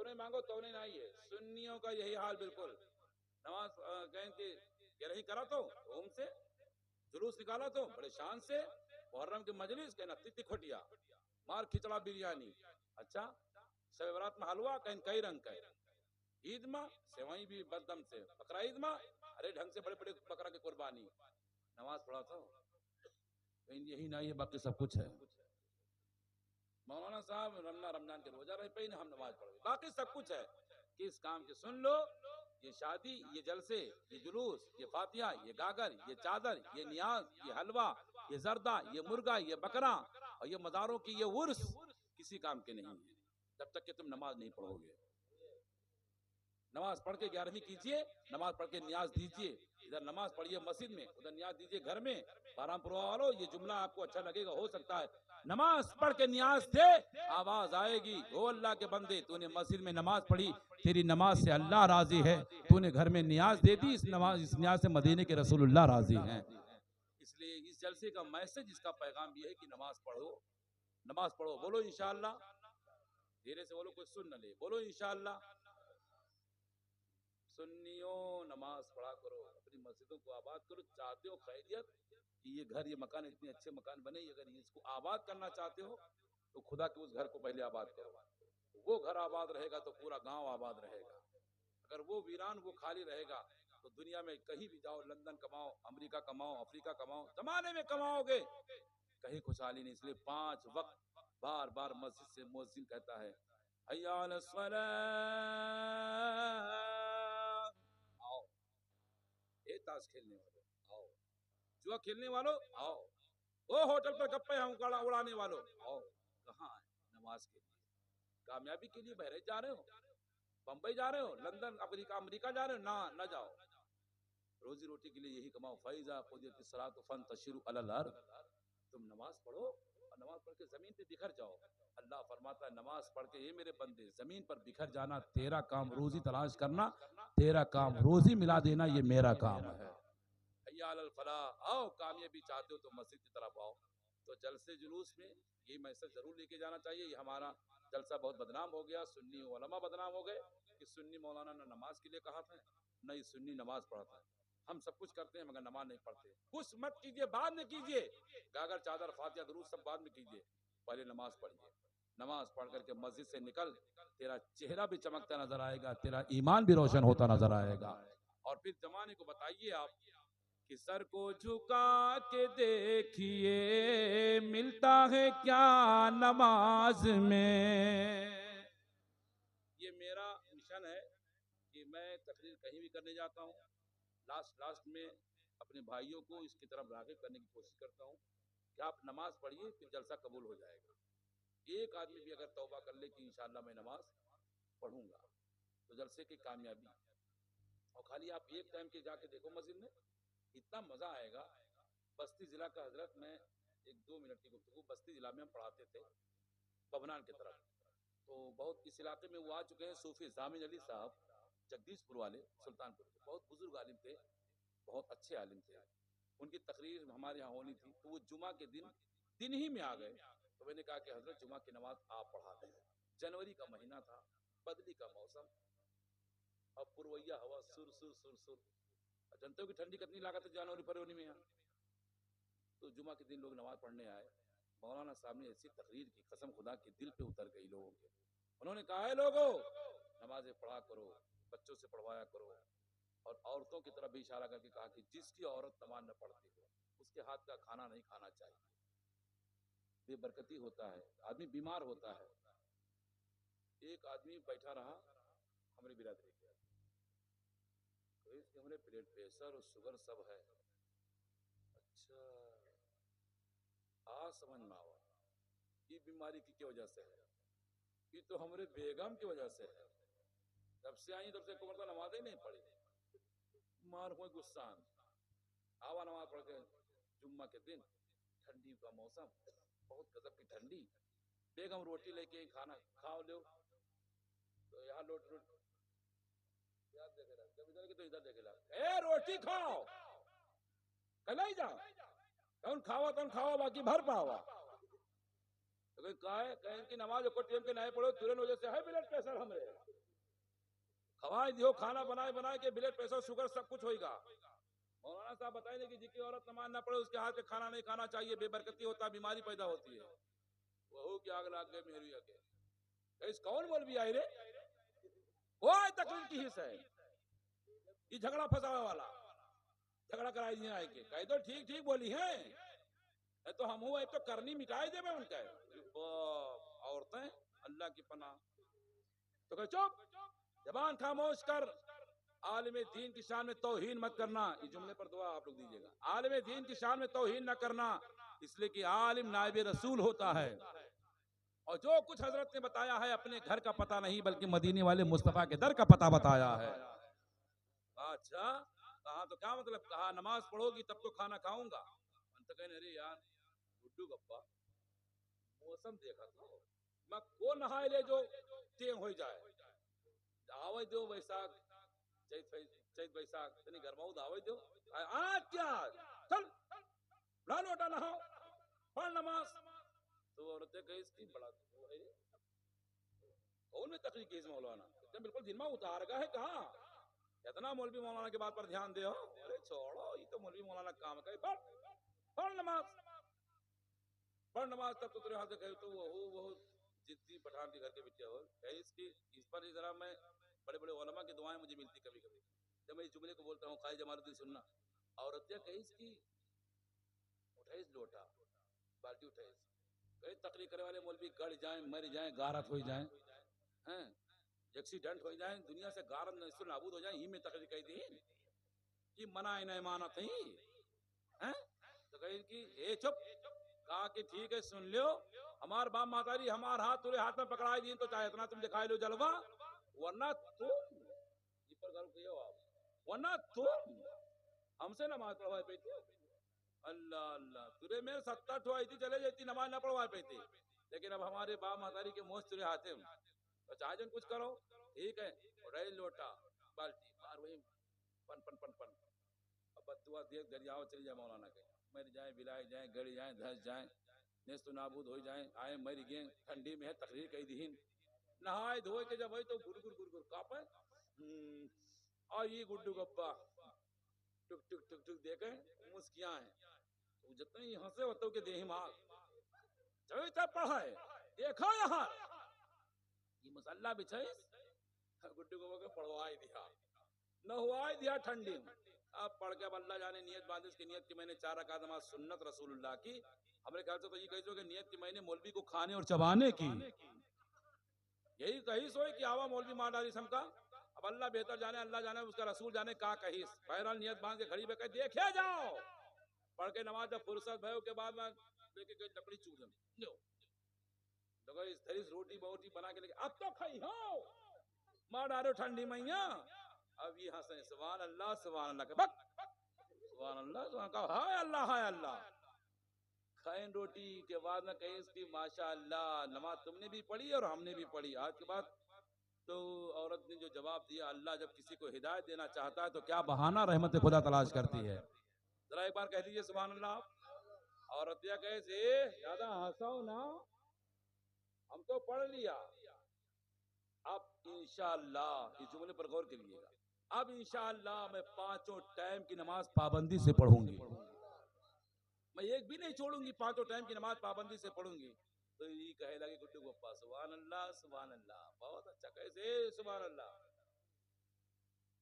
नहीं मांगो तो नहीं आई है। सुन्नियों का यही हाल बिल्कुल। नमाज कहें कि ये नहीं करा तो ओम से जुलूस निकाला तो बड़े शान से, मुहर्रम की मजलिस कहना तित्ती खोटिया, मार खिचड़ा बिरयानी, अच्छा शब बरात में हलवा कहीं कई रंग का, ईद में सेवई भी बददम से, बकरा ईद में अरे ढंग से बड़े बड़े बकरा की कुर्बानी, नमाज पढ़ा तो कहीं यही नहीं है, बाकी सब कुछ है। मौलाना साहब रमजान के रोजा रहे पे हम नमाज पढ़, बाकी सब कुछ है। किस काम के सुन लो, ये शादी, ये जलसे, ये जुलूस, ये फातिहा, ये गागर, ये चादर, ये नियाज, ये हलवा, ये जर्दा, ये मुर्गा, ये बकरा और ये मज़ारों की ये उर्स किसी काम के नहीं है जब तक कि तुम नमाज नहीं पढ़ोगे। नमाज पढ़ के 11वीं कीजिए, नमाज पढ़ के न्याज दीजिए, इधर नमाज पढ़िए मस्जिद में, उधर न्याज दीजिए घर में। बहरामपुर वालों, ये जुमला आपको अच्छा लगेगा, हो सकता है नमाज पढ़ के न्याज दे, आवाज आएगी ओ अल्लाह के बंदे, तूने मस्जिद में नमाज पढ़ी, तेरी नमाज से अल्लाह राजी है, तूने घर में न्याज दे दी, इस न्याज से मदीने के रसूलुल्लाह राजी हैं। इसलिए इस जलसे का मैसेज, इसका पैगाम ये है कि नमाज पढ़ो, नमाज पढ़ो। बोलो इंशाअल्लाह, धीरे से बोलो, कोई सुन न ले, बोलो इंशाअल्लाह। सुन्नियों नमाज पढ़ा करो, अपनी मस्जिदों को आबाद करो। चाहते हो खैरियत कि ये घर, ये मकान, इतने अच्छे मकान बने, अगर इसको आबाद करना चाहते हो तो खुदा के उस घर को पहले आबाद करो। वो घर आबाद रहेगा तो पूरा गांव आबाद रहेगा। अगर वो वीरान, वो खाली रहेगा तो दुनिया में कहीं भी जाओ, लंदन कमाओ, अमेरिका कमाओ, अफ्रीका कमाओ, जमाने में कमाओगे, कहीं खुशहाली नहीं। इसलिए 5 वक्त बार बार मस्जिद से मुअज्जिन कहता है, हय्या अलस सलाह, आओ। ए ताश खेलने वालों आओ, जुआ खेलने वालों आओ, ओ होटल पर गप्पे हम उड़ाने वालों आओ। कहाँ है नमाज के लिए? कामयाबी के लिए बहरे जा रहे हो, बंबई जा रहे हो, लंदन, अफ्रीका, अमेरिका जा रहे हो, ना जाओ। रोजी रोटी के लिए यही कमाओ। फैजा कुदियतिस सलातु फंतशिरु अलल अर्द, तुम नमाज पढ़ो और नमाज पढ़ के जमीन पे बिखर जाओ। अल्लाह फरमाता है नमाज पढ़ के, ये मेरे बंदे जमीन पर बिखर जाना तेरा काम, रोजी तलाश करना तेरा काम, रोजी मिला देना ये मेरा काम है। हय्या अलल फलाह, आओ कामयाबी चाहते हो तो मस्जिद की तरफ आओ। तो जलसे जुलूस में ये मैसेज जरूर लेके जाना चाहिए। ये हमारा जलसा बहुत बदनाम हो गया, सुन्नी उलमा बदनाम हो गए कि सुन्नी मौलाना ने नमाज के लिए कहा था, नहीं सुन्नी नमाज पढ़ता है। हम सब कुछ करते हैं मगर नमाज नहीं पढ़ते। कुछ मत कीजिए, बाद में कीजिए, गागर चादर फातिहा दुरूद सब बाद में कीजिए, पहले नमाज पढ़िए। नमाज पढ़ करके मस्जिद से निकल, तेरा चेहरा भी चमकता नजर आएगा, तेरा ईमान भी रोशन होता नजर आएगा। और फिर जमाने को बताइए आप कि सर को झुका के देखिए मिलता है क्या नमाज में। ये मेरा मिशन है कि मैं तकरीर कहीं भी करने जाता हूँ, लास्ट में अपने भाइयों को इसकी तरफ राग़िब करने की कोशिश करता हूँ कि आप नमाज पढ़िए, फिर जलसा कबूल हो जाएगा। एक आदमी भी अगर तौबा कर ले कि इंशाअल्लाह मैं नमाज पढ़ूंगा तो जलसे की कामयाबी। और खाली आप एक टाइम के जाके देखो मस्जिद में, इतना मजा आएगा। बस्ती जिला का हजरत, मैं 1-2 मिनट की गुफ्तगू, बस्ती जिला में हम पढ़ाते थे बभनान की तरफ, तो बहुत इस इलाके में वो आ चुके हैं सूफी जामिन अली साहब, जगदीशपुर वाले, सुल्तानपुर के बहुत बुजुर्ग आलिम थे, बहुत अच्छे आलिम थे। उनकी तकरीर हमारे यहाँ होनी थी, तो वो जुमा के दिन ही में आ गए। तो मैंने कहा कि हजरत जुमा की नमाज आप पढ़ा दें। जनवरी का महीना था, बदली का मौसम और पुरवैया हवा, सुर सुर सुर सुर। जनता की ठंडी कितनी लागत है जनवरी फरवरी में यहाँ। तो जुमा के दिन लोग नमाज पढ़ने आए, मौलाना साहब ने ऐसी तकरीर की, कसम खुदा की दिल पे उतर गई लोगों के। उन्होंने कहा है लोगों नमाजें पढ़ा करो, बच्चों से पढ़वाया करो। और औरतों की तरफ भी इशारा करके कहा कि जिसकी औरत नमाज न पढ़ती हो उसके हाथ का खाना नहीं खाना चाहिए, बेबरकती होता है, आदमी बीमार होता है। एक आदमी बैठा रहा हमारी बिरादरी के, तो इसके हमने ब्लड प्रेशर और शुगर सब है। अच्छा, आज समझ में आवा ये बीमारी की क्या वजह से है, ये तो हमारे बेगम की वजह से है। जब से आई तब से को मतलब नमाज ही नहीं पढ़ी, मार कोई गुस्सा आवा नमाज पढ़ के। जुम्मा के दिन ठंडी का मौसम, बहुत गजब की ठंडी, बेगम रोटी लेके खाना खाओ लो, तो यहाँ लोट याद देखेला, जब इधर के तो इधर देखेला, ए रोटी खाओ कल ही जाओ, कौन खाओ बाकी भर पावा। तो कहे कि नमाज को टेम के नहीं पढ़ो, तुरंत वजह से है ब्लड प्रेशर हमरे। खवाए दियो, खाना बनाए बनाए के ब्लड प्रेशर शुगर सब कुछ होगा। मौलाना साहब बताएंगे कि जिसकी औरत नमाज ना पढ़े उसके हाथ पे खाना नहीं खाना चाहिए, बेबरकती होता, बीमारी पैदा होती है। वहू की आग लाग गए मेरी के इस कौन बोल भी आई रे, वो आए तकलीफ की हिस्सा है ये झगड़ा फसावा वाला, झगड़ा कराई दिए आए के कहे तो ठीक ठीक बोली है तो हम हुए तो करनी मिटाई दे मैं उनका औरतें अल्लाह की पनाह। तो कहे चुप, जबान खामोश कर, आलिम दीन की शान में तौहीन मत करना। इस जुमले पर दुआ आप लोग दीजिएगा, आलिम दीन की शान में तौहीन न करना, इसलिए कि आलिम नायब रसूल होता है। और जो कुछ हजरत ने बताया है अपने घर का पता नहीं बल्कि मदीने वाले मुस्तफा के दर का पता बताया है। अच्छा कहा तो क्या मतलब, कहा नमाज पढ़ोगी तब तो खाना खाऊंगा। तो कहने अरे यार गुड्डू गप्पा मौसम देखा तो मैं को नहाए ले जो टेम हो जाए, दावत दो वैशाख चैत वैशाख तनी गरमाऊ दावत दो आज क्या चल ला लोटा नहाओ पढ़ नमाज। तो औरतें कही इसकी बड़ा कौन में तकलीफ की मौलाना इतना बिल्कुल दिन में उतार का है, कहा इतना मौलवी मौलाना के बात पर ध्यान दे हो, अरे छोड़ो ये तो मौलवी मौलाना काम करे, पढ़ नमाज पढ़ नमाज। तब तो तेरे हाथ से कहे तो वो जिद्दी पठान के घर के बच्चे हो कहे इसकी इस पर जरा मैं बड़े बड़े उलमा की दुआएं मुझे मिलती कभी कभी जब मैं इस जुमले को बोलता हूँ खाई जमालुद्दीन सुनना। औरतिया कही इसकी उठाइस लोटा बाल्टी उठाइस, कई तकलीफ करे वाले मौलवी गड़ जाए मर जाए गारत हो जाए हैं एक्सीडेंट हो जाए दुनिया से गारत नस्ल नाबूद हो जाए, ही में तकलीफ कही दी कि मना इन्हें मानत ही हैं। तो कही कि ए चुप, कहा कि ठीक है सुन लो, हमार बाप मातारी हमार हाथ तुरे हाथ में पकड़ाई दी तो चाहे इतना तुम दिखाई लो जलवा, वरना तुम वरना तुम हमसे नमाज पढ़वा पाती। अल्लाह अल्लाह तुरे में 70 आई थी चले जाती नमाज ना पढ़वा पाती, लेकिन अब हमारे बाप मातारी के मोह तुरे हाथे में तो चाहे जन कुछ करो ठीक है उड़ाई लोटा बाल्टी मार वही पन पन पन पन अब बदुआ देख दरियाओ चली जाए मौलाना के मर जाए बिलाए जाए गड़ जाए धस जाए नेस्त नाबूद हो जाए आए मर गए ठंडी में है तकरीर कई दीन नहाए धोए के जब वही तो गुरगुर गुरगुर कापे आई गुड्डू गप्पा टुक टुक टुक टुक देखे मुस्किया है तो जितने ही हंसे होते के देही मार चल पढ़ा है देखो यहाँ ये मसल्ला बिछाई गुड्डू को पढ़वाई दिया न हुआ दिया ठंडी में। अब पढ़ के अब अल्लाह जाने नियत बांधी उसकी नियत की मैंने 4 रकात नमाज सुन्नत रसूलुल्लाह की, हमारे ख्याल से तो ये कही कि नियत की मैंने मौलवी को खाने और चबाने की, यही कही सोई कि आवा मौलवी मार डाली समका। अब अल्लाह बेहतर जाने अल्लाह जाने उसका रसूल जाने का कही, बहरहाल नियत बांध के खड़ी पे देखे जाओ पढ़ के नमाज जब फुर्सत भयो के बाद में लेके गई लकड़ी चूर इस रोटी बोटी बना के लेके अब तो खाई हो मार डालो ठंडी मैया। अब ये हंसे सुभान अल्लाह के बक सुभान अल्लाह का हाय अल्लाह खाएं रोटी के बाद में कहीं इसकी माशाअल्लाह नमाज तुमने भी पढ़ी और हमने भी पढ़ी। आज के बाद तो औरत ने जो जवाब दिया, अल्लाह जब किसी को हिदायत देना चाहता है तो क्या बहाना रहमत खुदा तलाश करती है। जरा एक बार कह दीजिए सुभान अल्लाह। औरत कैसे ज्यादा हंसाओ ना, हम तो पढ़ लिया। अब इंशाअल्लाह इस जुमले पर गौर करिएगा, अब इंशाअल्लाह मैं 5 टाइम की नमाज पाबंदी से पढ़ूंगी, मैं एक भी नहीं छोड़ूंगी, 5 टाइम की नमाज पाबंदी से पढ़ूंगी। तो ये कहे लगे गुड्डू गप्पा सुभान अल्लाह बहुत अच्छा, कैसे सुभान अल्लाह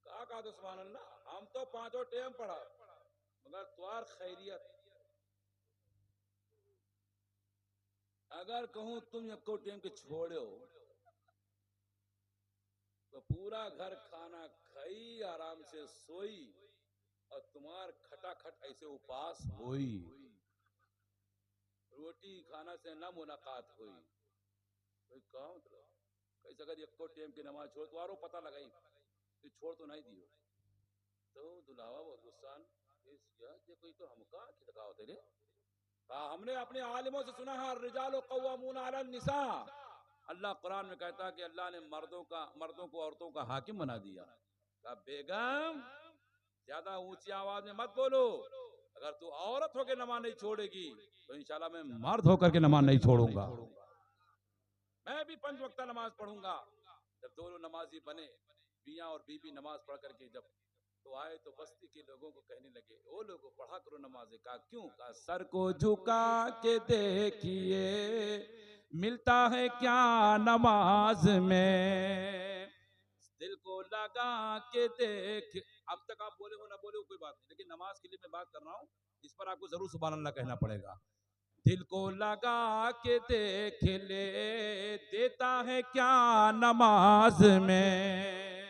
कहा तो सुभान अल्लाह हम तो 5 टाइम पढ़ा मगर त्वार खैरियत अगर कहूं तुम एको टाइम के छोड़ो तो पूरा घर खाना खाई आराम से सोई और तुम्हार खटाखट ऐसे उपास होई, रोटी खाना से न मुलाकात हुई। तो कहा मतलब कैसे अगर एको टाइम की नमाज छोड़ तो पता लगाई तो छोड़ तो नहीं दियो। तो दुल्हावा बहुत गुस्सान ये कोई तो हमका खिदका होते रे, हमने अपने आलिमों से सुना है रिजाल क़व्वामून अला निसा, अल्लाह कुरान में कहता है कि अल्लाह ने मर्दों को औरतों का हाकिम बना दिया। बेगम ज्यादा ऊंची आवाज में मत बोलो, अगर तू औरत होकर नमाज नहीं छोड़ेगी तो इंशाल्लाह मैं मर्द होकर के नमाज नहीं छोड़ूंगा। मैं भी 5 वक्त नमाज पढ़ूंगा, जब दोनों नमाजी बने मियाँ और बीबी नमाज पढ़ करके जब तो आए तो बस्ती के लोगों को कहने लगे, ओ लोगों पढ़ा करो नमाज़ें। कहा क्यों? कहा सर को झुका के देखिए मिलता है क्या नमाज में, दिल को लगा के देख। अब तक आप बोले हो ना बोले हो कोई बात नहीं, लेकिन नमाज के लिए मैं बात कर रहा हूँ, इस पर आपको जरूर सुभान अल्लाह कहना पड़ेगा। दिल को लगा के देख ले देता है क्या नमाज में,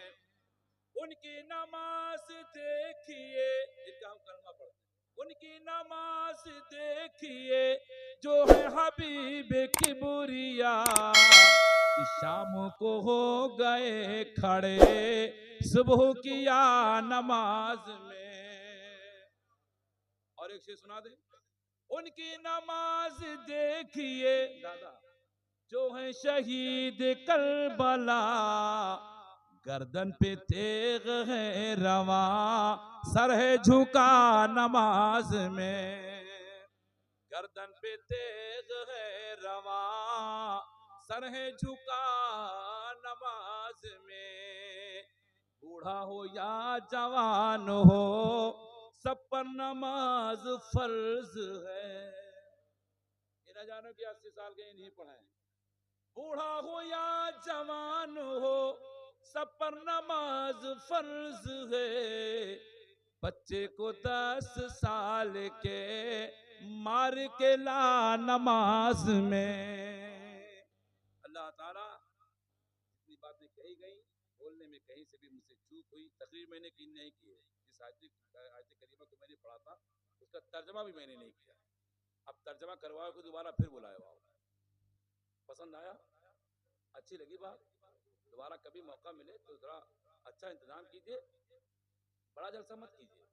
उनकी नमाज देखिए, जिनका हम कलमा पढ़ते हैं, उनकी नमाज देखिए जो है हबीब किबरिया, शाम को हो गए खड़े सुबह किया नमाज में। और एक शेर सुना दे, उनकी नमाज देखिए दादा जो है शहीद करबला, गर्दन पे तेग है रवा सर है झुका नमाज में, गर्दन पे तेग है रवा सर है झुका नमाज में, बूढ़ा हो या जवान हो सब पर नमाज फर्ज है। ये ना जानो कि 80 साल के नहीं पढ़े, बूढ़ा हो या जवान हो सब पर नमाज फर्ज है, बच्चे को 10 साल के मार के ला नमाज में। अल्लाह ताला जितनी बातें कही गई, बोलने में कहीं से भी मुझसे चूक हुई, तकरीर मैंने की नहीं की है, जिस आयत करीमा को मैंने पढ़ा था उसका तर्जमा भी मैंने नहीं किया। अब तर्जमा करवाओ को दोबारा फिर बुलाया, पसंद आया, अच्छी लगी बात, दोबारा कभी मौका मिले तो जरा अच्छा इंतजाम कीजिए, बड़ा जलसा मत कीजिए,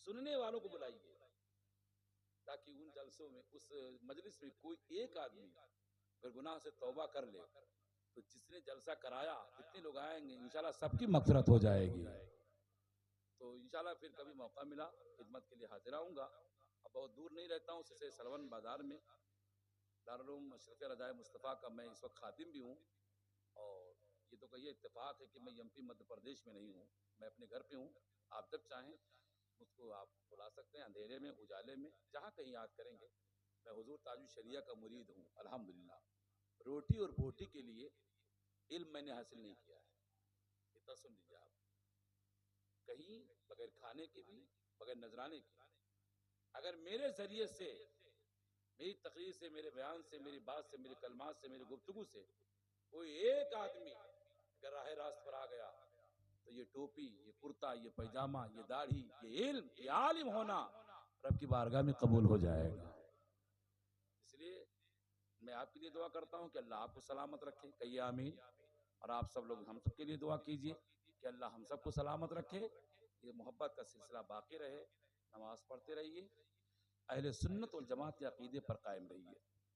सुनने वालों को बुलाइए ताकि उन जलसों में उस मजलिस में कोई एक आदमी अगर गुनाह से तौबा कर ले तो जिसने जलसा कराया जितने लोग आएंगे इंशाल्लाह सबकी मगफिरत हो जाएगी। तो इंशाल्लाह फिर कभी मौका मिला खिदमत के लिए हाजिर आऊँगा। अब बहुत दूर नहीं रहता हूँ, सिसे सलवन बाजार में दारुल मशरक़ रज़ाए मुस्तफ़ा का मैं इस वक्त खादिम भी हूँ। और ये तो कहिए इत्तेफाक है कि मैं एमपी मध्य प्रदेश में नहीं हूँ, मैं अपने घर पे हूँ। आप जब चाहें मुझको आप बुला सकते हैं, अंधेरे में उजाले में जहाँ कहीं याद करेंगे। मैं हुजूर ताजुल शरिया का मुरीद हूँ अल्हम्दुलिल्लाह। रोटी और बोटी के लिए इल्म मैंने हासिल नहीं किया है, इतना सुन लीजिए आप, कहीं बगैर खाने के भी बगैर नजराने की, अगर मेरे जरिए से मेरी तकरीर से मेरे बयान से मेरी बात से मेरे कलमात से मेरी गुफ्तगू से कोई एक आदमी अगर राह रास्त पर आ गया तो ये टोपी, ये कुर्ता, ये पैजामा, ये दाढ़ी, ये इल्म, ये आलिम होना रब की बारगाह में कबूल हो जाएगा। इसलिए मैं आपके लिए दुआ करता हूँ कि अल्लाह आपको सलामत रखे, कहिए आमीन। और आप सब लोग हम सब के लिए दुआ कीजिए कि अल्लाह हम सबको सलामत रखे, ये मोहब्बत का सिलसिला बाकी रहे, नमाज पढ़ते रहिए, अहले सुन्नत वल जमात के अकीदे पर कायम रहिए।